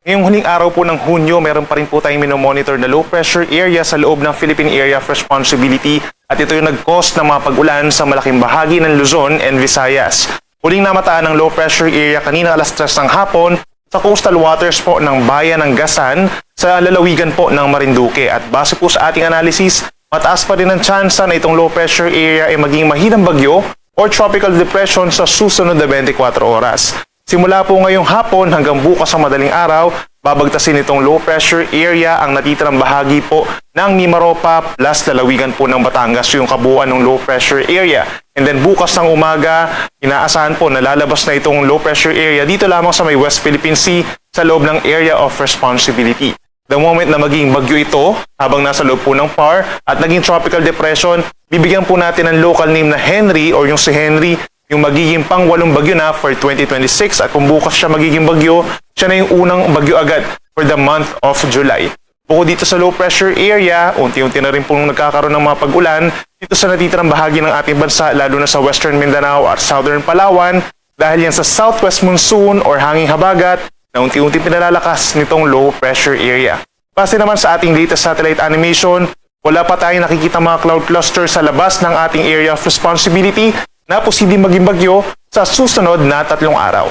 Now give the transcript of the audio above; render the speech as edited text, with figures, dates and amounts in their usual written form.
Ngayong huling araw po ng Hunyo, meron pa rin po tayong minomonitor na low pressure area sa loob ng Philippine Area of Responsibility at ito yung nag-cause ng mga pag-ulan sa malaking bahagi ng Luzon and Visayas. Huling namataan ng low pressure area kanina alas 3 ng hapon sa coastal waters po ng bayan ng Gasan sa lalawigan po ng Marinduque. At base po sa ating analysis, mataas pa rin ang tsansa na itong low pressure area ay maging mahinang bagyo or tropical depression sa susunod na 24 oras. Simula po ngayong hapon hanggang bukas sa madaling araw, babagtasin itong low pressure area ang natitirang bahagi po ng Mimaropa plus lalawigan po ng Batangas, yung kabuuan ng low pressure area. And then bukas ng umaga, inaasahan po na lalabas na itong low pressure area dito lamang sa may West Philippine Sea sa loob ng Area of Responsibility. The moment na maging bagyo ito, habang nasa loob po ng PAR at naging tropical depression, bibigyan po natin ng local name na Henry or yung si Henry, yung magiging pang-walong bagyo na for 2026 at kung bukas siya magiging bagyo, siya na yung unang bagyo agad for the month of July. Bukod dito sa low pressure area, unti-unti na rin pong nagkakaroon ng mga pag-ulan dito sa natitirang bahagi ng ating bansa, lalo na sa Western Mindanao at Southern Palawan dahil yan sa southwest monsoon or hanging habagat na unti-unti pinalalakas nitong low pressure area. Base naman sa ating latest satellite animation, wala pa tayong nakikita mga cloud cluster sa labas ng ating area of responsibility na posibleng maging bagyo sa susunod na 3 araw.